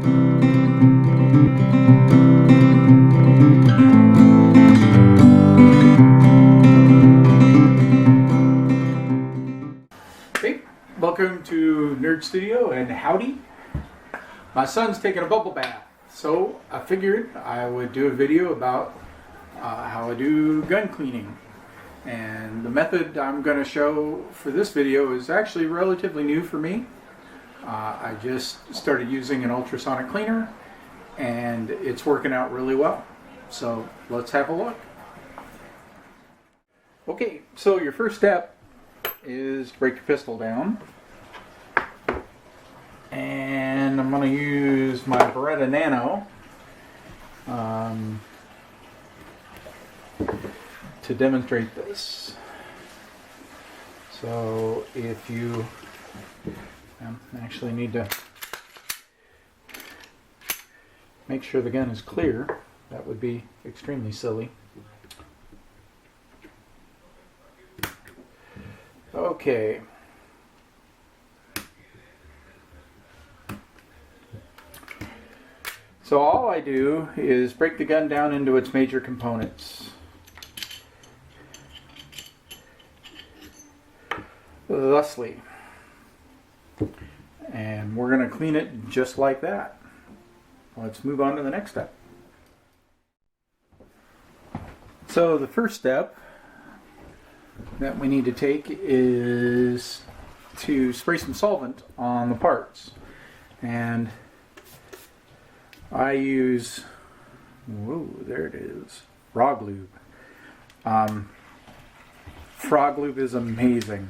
Hey, welcome to Nerd Studio and howdy. My son's taking a bubble bath, so I figured I would do a video about how I do gun cleaning. And the method I'm going to show for this video is actually relatively new for me. I just started using an ultrasonic cleaner and it's working out really well. So let's have a look. Okay, so your first step is break your pistol down. And I'm going to use my Beretta Nano to demonstrate this. So if you actually need to make sure the gun is clear, that would be extremely silly. Okay. So all I do is break the gun down into its major components. Thusly. And we're going to clean it just like that. Let's move on to the next step. So the first step that we need to take is to spray some solvent on the parts. And I use, whoa, there it is, Frog Lube. Frog Lube is amazing.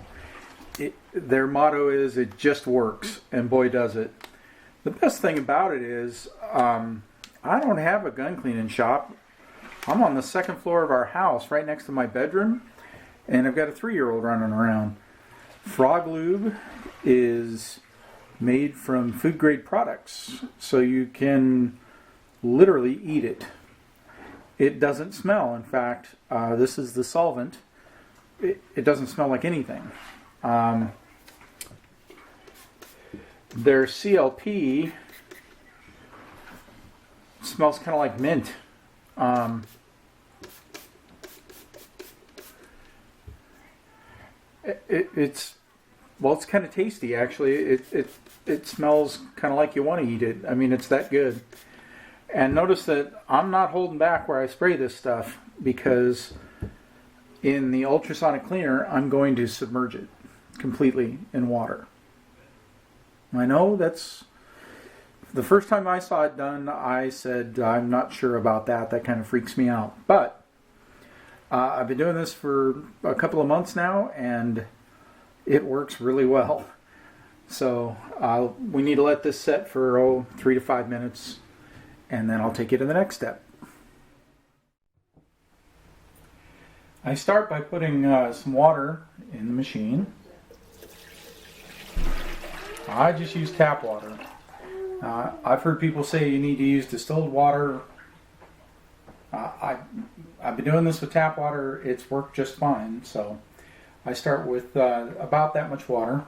Their motto is, it just works, and boy does it. The best thing about it is, I don't have a gun cleaning shop. I'm on the second floor of our house, right next to my bedroom, and I've got a 3-year-old running around. Frog Lube is made from food grade products, so you can literally eat it. It doesn't smell. In fact, this is the solvent. It doesn't smell like anything. Their CLP smells kind of like mint. It's kind of tasty actually. It smells kind of like you want to eat it. I mean, it's that good. And notice that I'm not holding back where I spray this stuff, because in the ultrasonic cleaner I'm going to submerge it completely in water. I know that's the first time I saw it done, I said I'm not sure about that. That kind of freaks me out. But I've been doing this for a couple of months now, and it works really well. So we need to let this set for 3 to 5 minutes, and then I'll take you to the next step. I start by putting some water in the machine. I just use tap water. I've heard people say you need to use distilled water. I've been doing this with tap water. It's worked just fine. So I start with about that much water.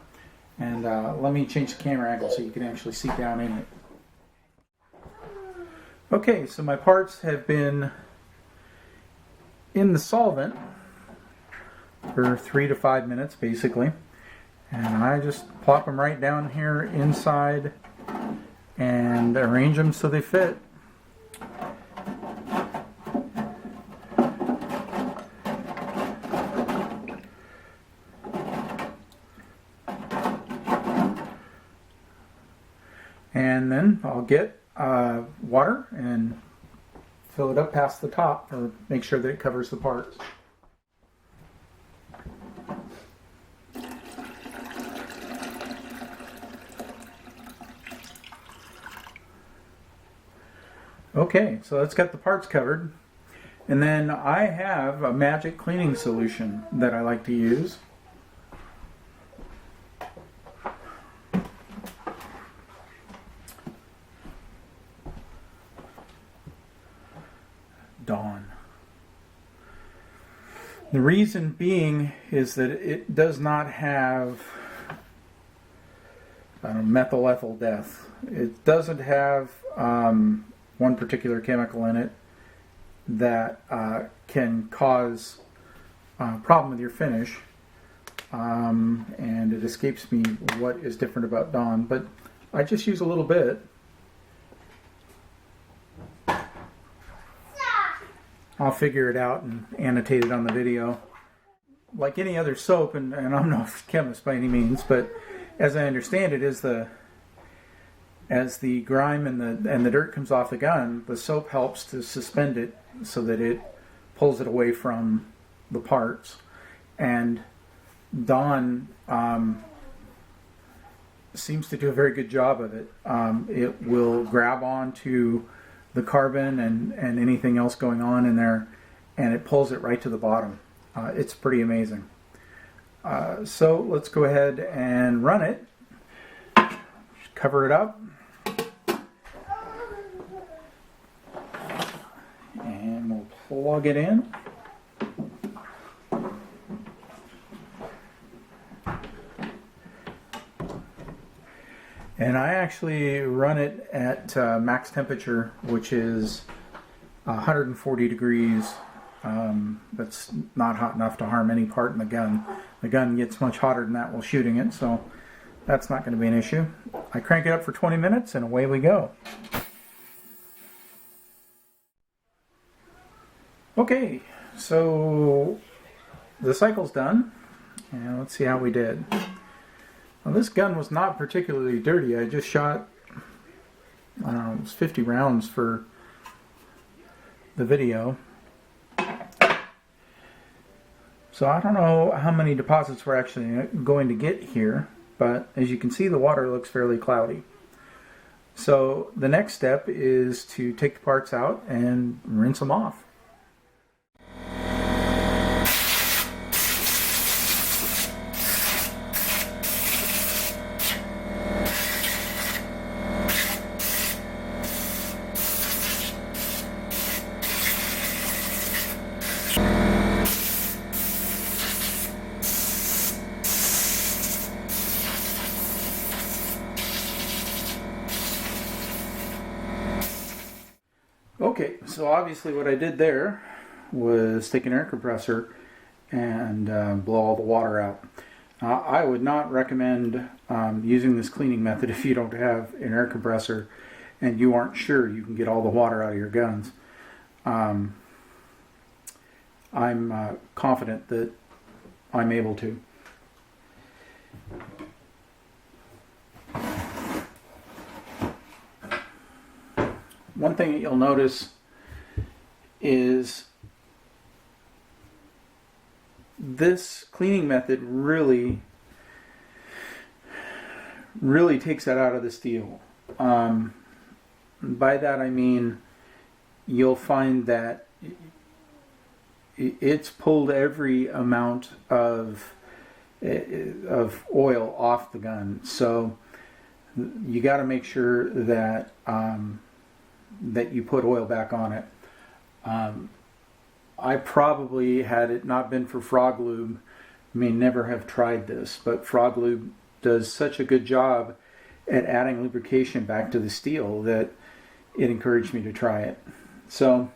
And let me change the camera angle so you can actually see down in it. Okay, so my parts have been in the solvent for 3 to 5 minutes basically. And I just plop them right down here inside and arrange them so they fit. And then I'll get water and fill it up past the top, or make sure that it covers the parts. Okay, so that's got the parts covered. And then I have a magic cleaning solution that I like to use. Dawn. The reason being is that it does not have methyl ethyl death. It doesn't have one particular chemical in it that can cause a problem with your finish, and it escapes me what is different about Dawn, but I just use a little bit. I'll figure it out and annotate it on the video. Like any other soap, and I'm not a chemist by any means, but as I understand it, as the grime and the dirt comes off the gun, the soap helps to suspend it so that it pulls it away from the parts. And Dawn seems to do a very good job of it. It will grab onto the carbon and anything else going on in there, and it pulls it right to the bottom. It's pretty amazing. So let's go ahead and run it. Cover it up. And we'll plug it in. And I actually run it at max temperature, which is 140 degrees. That's not hot enough to harm any part in the gun. The gun gets much hotter than that while shooting it, so that's not going to be an issue. I crank it up for 20 minutes and away we go. Okay, so the cycle's done, and let's see how we did. Well, this gun was not particularly dirty. I just shot, I don't know, it was 50 rounds for the video. So I don't know how many deposits we're actually going to get here, but as you can see, the water looks fairly cloudy. So the next step is to take the parts out and rinse them off. Okay, so obviously what I did there was take an air compressor and blow all the water out. I would not recommend using this cleaning method if you don't have an air compressor and you aren't sure you can get all the water out of your guns. I'm confident that I'm able to. One thing that you'll notice is this cleaning method really takes that out of the steel. By that I mean you'll find that it's pulled every amount of oil off the gun. So you got to make sure that that you put oil back on it. I probably, had it not been for Frog Lube, may never have tried this, but Frog Lube does such a good job at adding lubrication back to the steel that it encouraged me to try it. So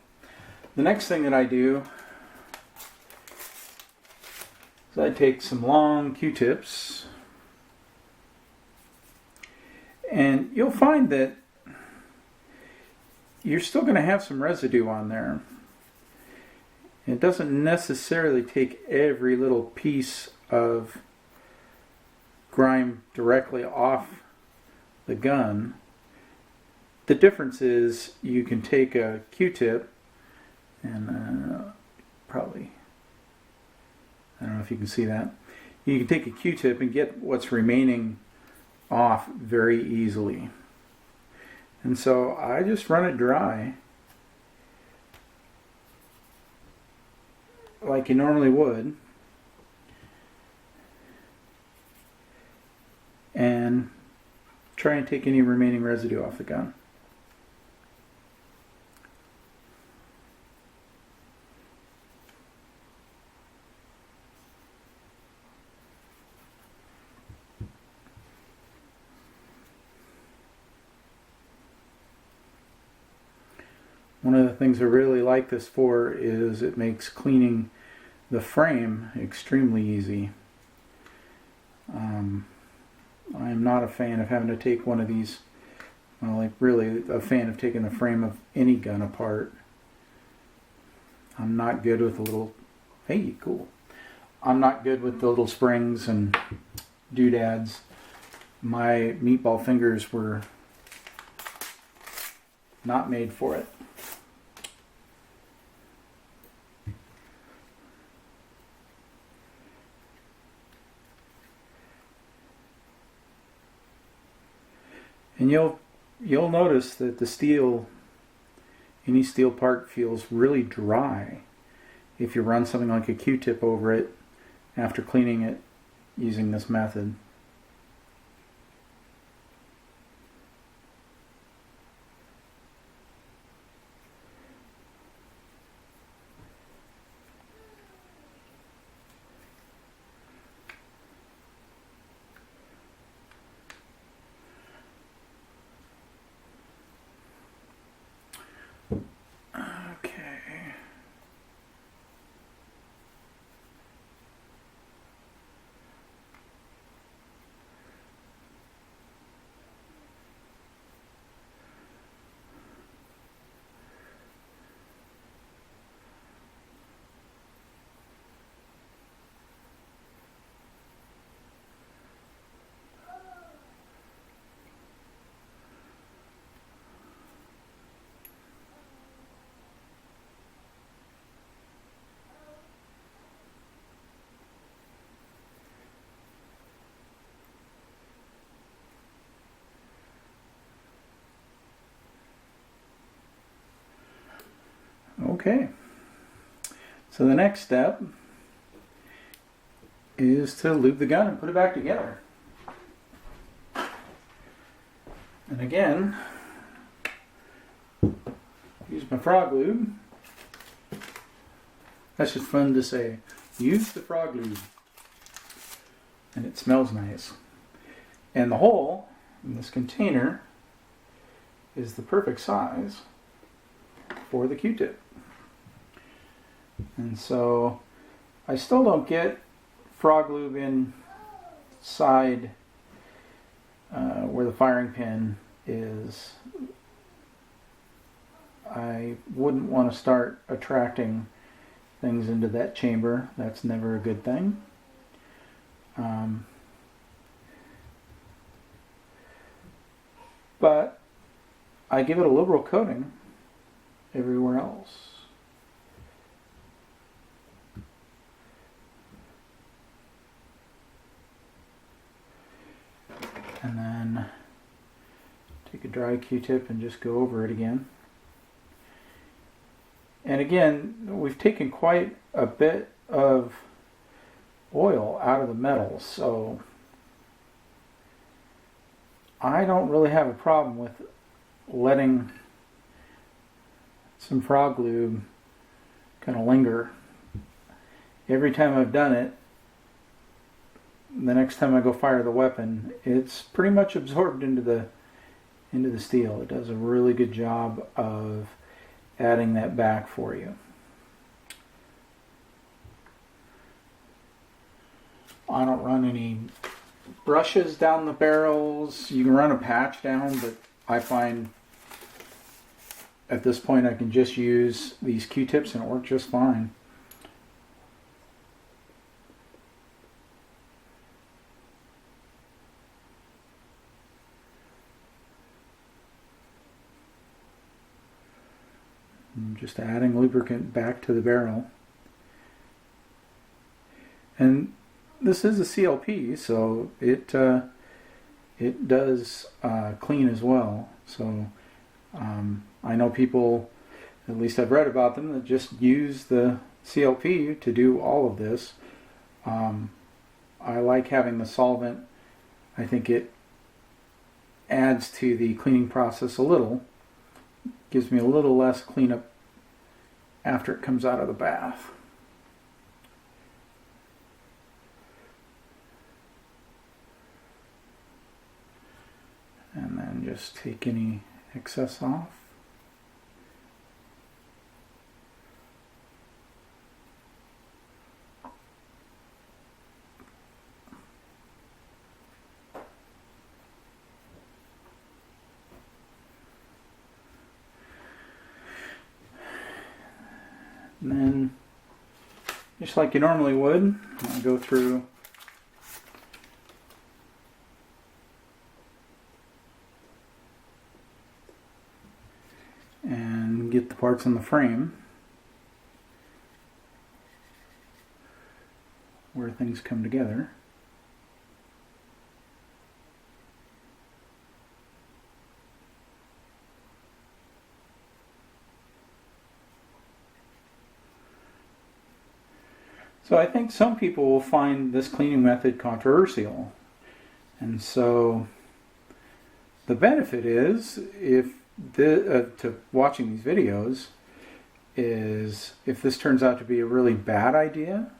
the next thing that I do is I take some long Q-tips, and you'll find that you're still going to have some residue on there. It doesn't necessarily take every little piece of grime directly off the gun. The difference is you can take a Q-tip and probably, I don't know if you can see that. You can take a Q-tip and get what's remaining off very easily. And so I just run it dry like you normally would, and try and take any remaining residue off the gun. One of the things I really like this for is it makes cleaning the frame extremely easy. I am not a fan of having to take one of these, well, like really a fan of taking the frame of any gun apart. I'm not good with the little, hey, cool. I'm not good with the little springs and doodads. My meatball fingers were not made for it. And you'll notice that the steel, any steel part feels really dry if you run something like a Q-tip over it after cleaning it using this method. Okay. Okay, so the next step is to lube the gun and put it back together. And again, use my frog lube. That's just fun to say. Use the frog lube. And it smells nice. And the hole in this container is the perfect size for the Q-tip. And so I still don't get frog lube inside where the firing pin is. I wouldn't want to start attracting things into that chamber. That's never a good thing. But I give it a liberal coating everywhere else. And then take a dry Q-tip and just go over it again. And again, we've taken quite a bit of oil out of the metal, so I don't really have a problem with letting some frog lube kind of linger. Every time I've done it, the next time I go fire the weapon, it's pretty much absorbed into the steel. It does a really good job of adding that back for you. I don't run any brushes down the barrels. You can run a patch down, but I find at this point I can just use these Q-tips and it works just fine. I'm just adding lubricant back to the barrel. And this is a CLP, so it does clean as well. So I know people, at least I've read about them, that just use the CLP to do all of this. I like having the solvent. I think it adds to the cleaning process a little. Gives me a little less cleanup after it comes out of the bath. And then just take any excess off. And then, just like you normally would, I'll go through and get the parts in the frame where things come together. So I think some people will find this cleaning method controversial. And so the benefit is, to watching these videos, is if this turns out to be a really bad idea,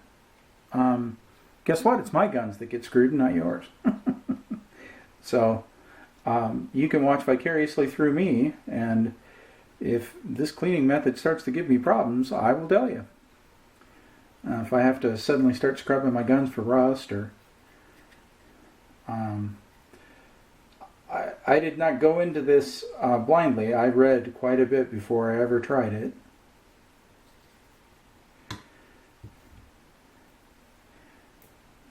guess what? It's my guns that get screwed, not yours. So you can watch vicariously through me, and if this cleaning method starts to give me problems, I will tell you. If I have to suddenly start scrubbing my guns for rust, or I did not go into this blindly. I read quite a bit before I ever tried it.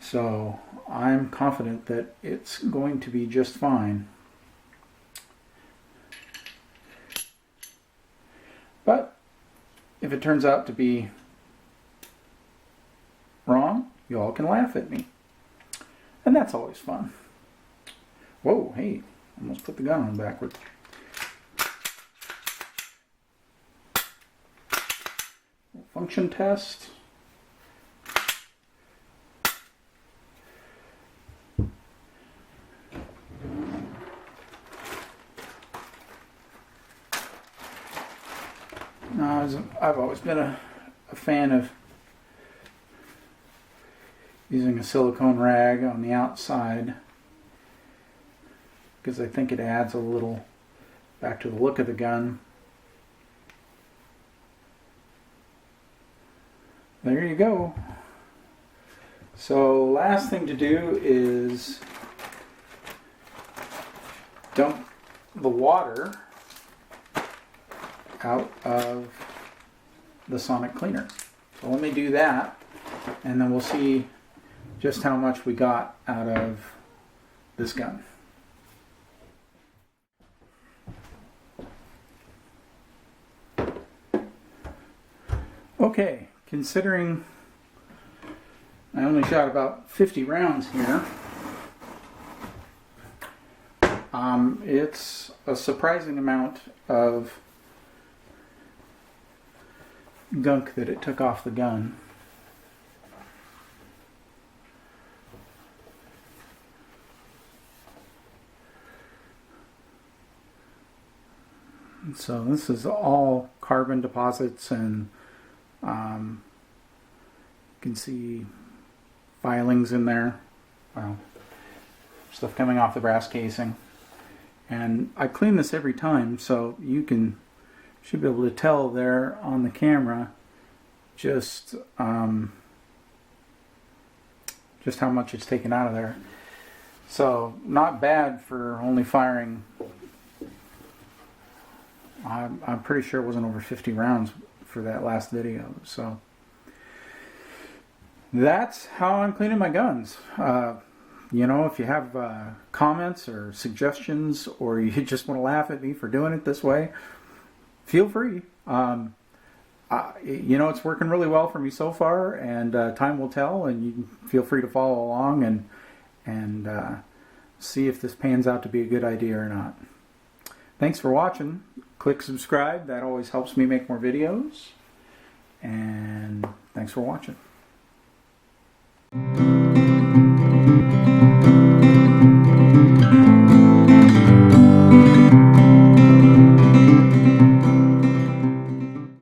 So I'm confident that it's going to be just fine. But if it turns out to be wrong, you all can laugh at me. And that's always fun. Whoa, hey, almost put the gun on backwards. Function test. I've always been a fan of using a silicone rag on the outside, because I think it adds a little back to the look of the gun. There you go. So last thing to do is dump the water out of the sonic cleaner. So let me do that, and then we'll see just how much we got out of this gun. Okay, considering I only shot about 50 rounds here, it's a surprising amount of gunk that it took off the gun. So this is all carbon deposits, and you can see filings in there. Wow. Stuff coming off the brass casing. And I clean this every time, so you should be able to tell there on the camera just how much it's taken out of there. So not bad for only firing, I'm pretty sure it wasn't over 50 rounds for that last video. So that's how I'm cleaning my guns. You know, if you have comments or suggestions, or you just want to laugh at me for doing it this way, feel free. You know, it's working really well for me so far, and time will tell, and you can feel free to follow along and see if this pans out to be a good idea or not. Thanks for watching. Click subscribe. That always helps me make more videos. And thanks for watching.